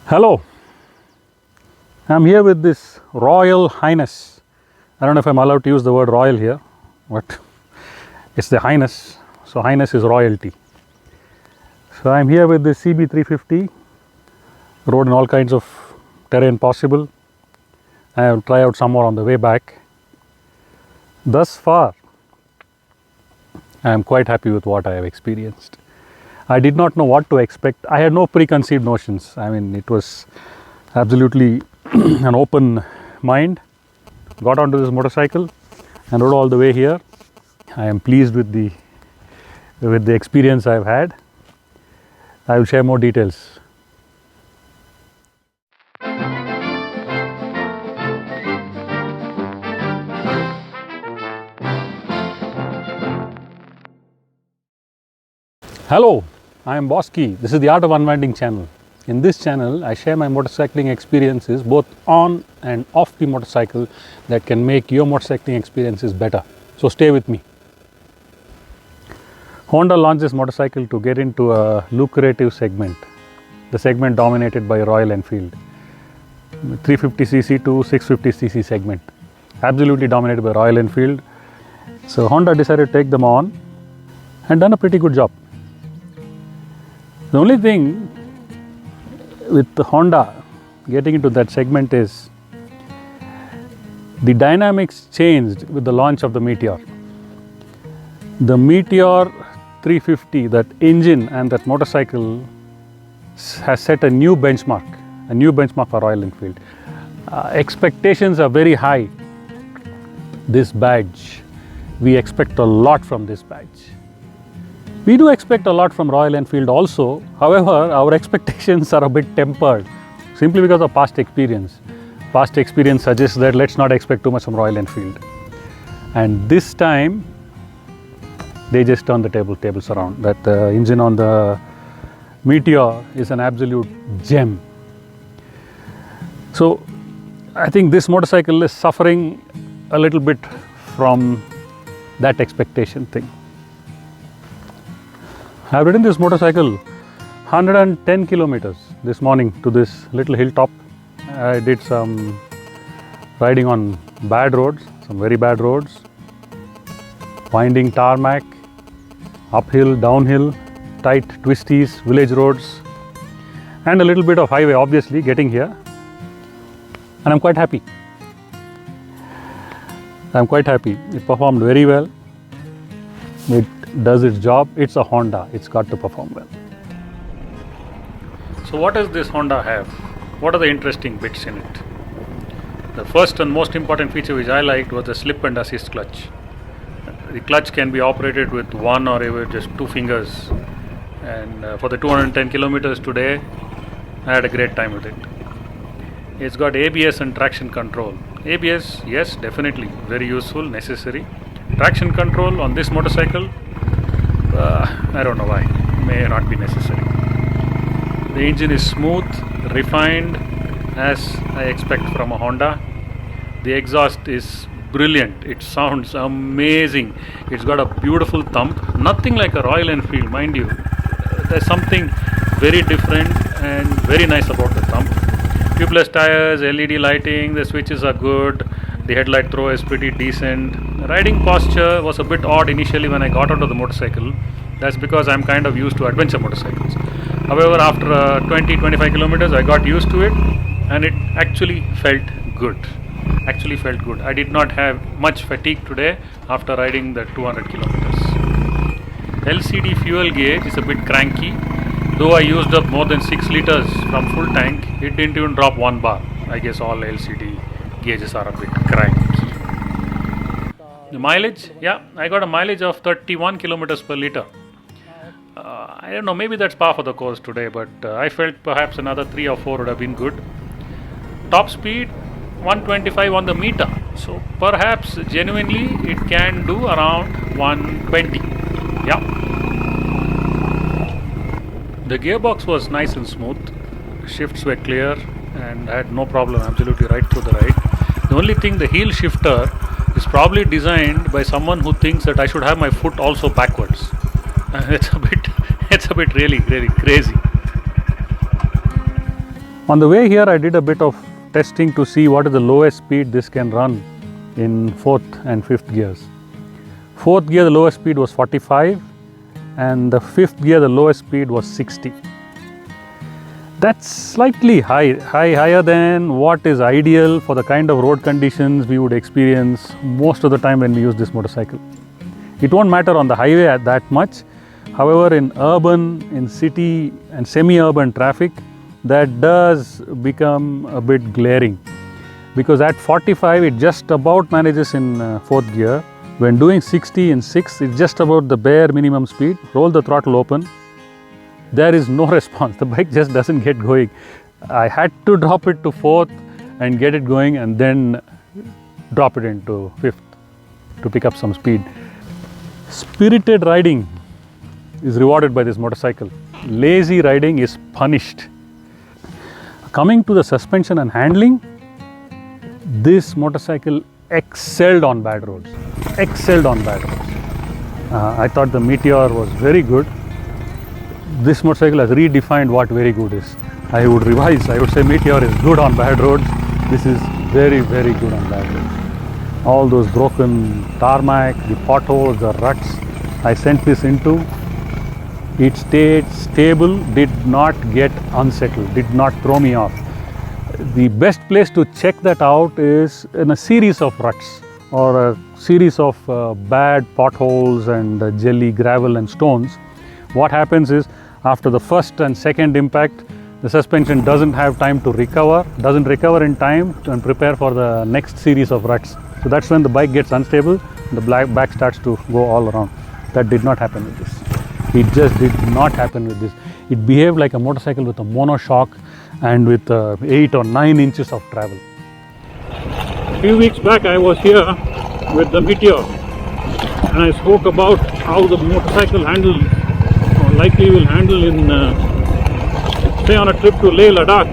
Hello, I'm here with this Royal Highness. I don't know if I'm allowed to use the word royal here, but it's the Highness. So, Highness is royalty. So, I'm here with this CB350, rode in all kinds of terrain possible. I will try out some more on the way back. Thus far, I am quite happy with what I have experienced. I did not know what to expect. I had no preconceived notions. I mean, it was absolutely an open mind. Got onto this motorcycle and rode all the way here. I am pleased with the experience I've had. I will share more details. Hello, I am Bosky. This is the Art of Unwinding channel. In this channel, I share my motorcycling experiences both on and off the motorcycle that can make your motorcycling experiences better. So stay with me. Honda launched this motorcycle to get into a lucrative segment, the segment dominated by Royal Enfield. 350cc to 650cc segment, absolutely dominated by Royal Enfield. So Honda decided to take them on and done a pretty good job. The only thing with the Honda getting into that segment is the dynamics changed with the launch of the Meteor. The Meteor 350, that engine and that motorcycle has set a new benchmark for Royal Enfield. Expectations are very high. This badge, we expect a lot from this badge. We do expect a lot from Royal Enfield also. However, our expectations are a bit tempered simply because of past experience. Past experience suggests that let's not expect too much from Royal Enfield. And this time, they just turned the tables around. That engine on the Meteor is an absolute gem. So, I think this motorcycle is suffering a little bit from that expectation thing. I've ridden this motorcycle 110 kilometers this morning to this little hilltop. I did some riding on bad roads, some very bad roads, winding tarmac, uphill, downhill, tight twisties, village roads, and a little bit of highway obviously getting here. And I'm quite happy. It performed very well. It does its job. It's a Honda. It's got to perform well. So what does this Honda have? What are the interesting bits in it? The first and most important feature which I liked was the slip and assist clutch. The clutch can be operated with one or even just two fingers. And for the 210 kilometers today, I had a great time with it. It's got ABS and traction control. ABS, yes, definitely very useful, necessary. Traction control on this motorcycle, I don't know why, may not be necessary. The engine is smooth, refined, as I expect from a Honda. The exhaust is brilliant, it sounds amazing. It's got a beautiful thump, nothing like a Royal Enfield, mind you. There's something very different and very nice about the thump. Tubeless tires, LED lighting, the switches are good. The headlight throw is pretty decent. Riding posture was a bit odd initially when I got onto the motorcycle. That's because I'm kind of used to adventure motorcycles. However, after 20-25 kilometers, I got used to it and it actually felt good. I did not have much fatigue today after riding the 200 kilometers. LCD fuel gauge is a bit cranky. Though I used up more than 6 liters from full tank, it didn't even drop 1 bar. I guess all LCD gauges are a bit cranky. The mileage, yeah, I got a mileage of 31 kilometers per liter. I don't know, maybe that's par for the course today, but I felt perhaps another 3 or 4 would have been good. Top speed 125 on the meter, so perhaps genuinely it can do around 120. Yeah. The gearbox was nice and smooth, shifts were clear, and I had no problem absolutely right through the ride. The only thing, the heel shifter is probably designed by someone who thinks that I should have my foot also backwards. It's a bit really crazy. On the way here, I did a bit of testing to see what is the lowest speed this can run in 4th and 5th gears. 4th gear, the lowest speed was 45, and the 5th gear, the lowest speed was 60. That's slightly higher than what is ideal for the kind of road conditions we would experience most of the time when we use this motorcycle. It won't matter on the highway that much. However, in urban, in city and semi-urban traffic, that does become a bit glaring, because at 45 it just about manages in 4th gear. When doing 60 in 6th, it's just about the bare minimum speed. Roll the throttle open, there is no response. The bike just doesn't get going. I had to drop it to 4th and get it going, and then drop it into 5th to pick up some speed. Spirited riding is rewarded by this motorcycle. Lazy riding is punished. Coming to the suspension and handling, this motorcycle excelled on bad roads. Excelled on bad roads. I thought the Meteor was very good. This motorcycle has redefined what very good is. I would revise. I would say Meteor is good on bad roads. This is very, very good on bad roads. All those broken tarmac, the potholes, the ruts, I sent this into. It stayed stable, did not get unsettled, did not throw me off. The best place to check that out is in a series of ruts or a series of bad potholes and jelly, gravel and stones. What happens is, after the first and second impact, the suspension doesn't have time to recover, doesn't recover in time and prepare for the next series of ruts. So that's when the bike gets unstable, the back starts to go all around. That did not happen with this. It just did not happen with this. It behaved like a motorcycle with a monoshock and with 8 or 9 inches of travel. A few weeks back I was here with the Meteor, and I spoke about how the motorcycle handles, or likely will handle in, say on a trip to Leh Ladakh.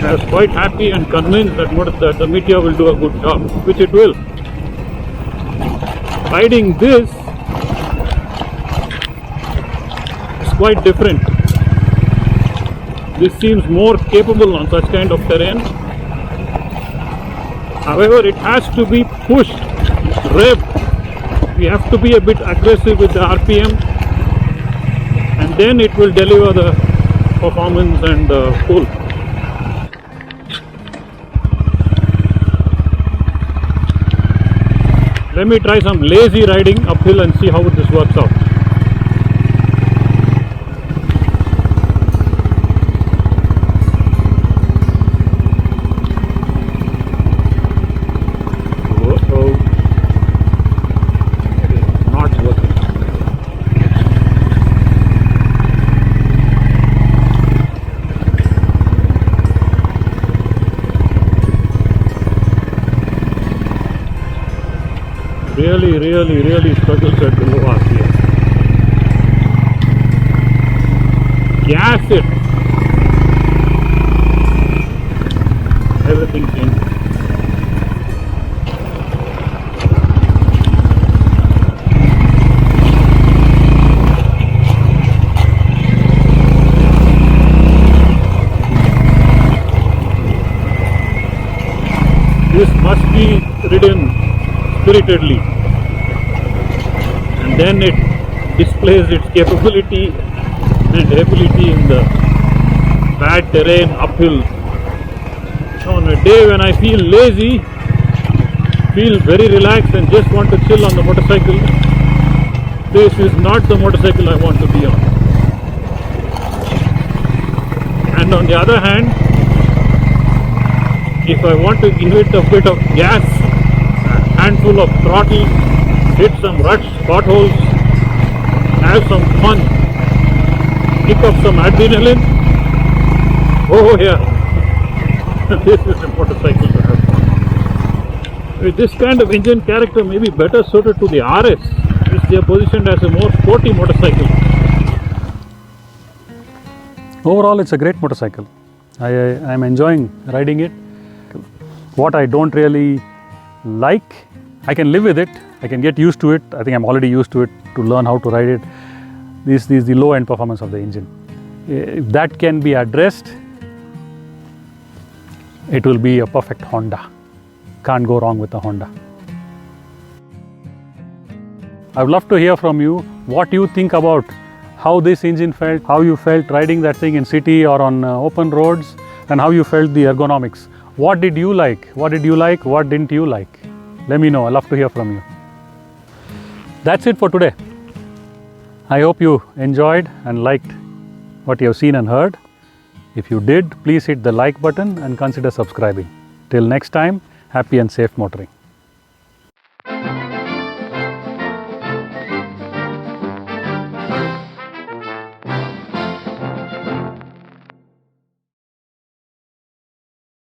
I was quite happy and convinced that the Meteor will do a good job, which it will. Riding this quite different. This seems more capable on such kind of terrain. However, it has to be pushed, revved. We have to be a bit aggressive with the RPM, and then it will deliver the performance and pull. Let me try some lazy riding uphill and see how this works out. Really struggles at the low RPM. Gas it. Everything changes. This must be ridden spiritedly, and then it displays its capability and ability in the bad terrain uphill. So on a day when I feel lazy, feel very relaxed and just want to chill on the motorcycle, this is not the motorcycle I want to be on. And on the other hand, if I want to give it a bit of gas, a handful of throttle, hit some ruts, potholes, have some fun, kick up some adrenaline, oh yeah, this is a motorcycle to have fun. With this kind of engine character may be better suited to the RS, which they are positioned as a more sporty motorcycle. Overall, it's a great motorcycle. I am enjoying riding it. What I don't really like, I can live with it, I can get used to it. I think I'm already used to it to learn how to ride it. This is the low end performance of the engine. If that can be addressed, it will be a perfect Honda. Can't go wrong with a Honda. I would love to hear from you what you think about how this engine felt, how you felt riding that thing in city or on open roads, and how you felt the ergonomics. What did you like? What did you like? What didn't you like? Let me know. I'd love to hear from you. That's it for today. I hope you enjoyed and liked what you have seen and heard. If you did, please hit the like button and consider subscribing. Till next time, happy and safe motoring.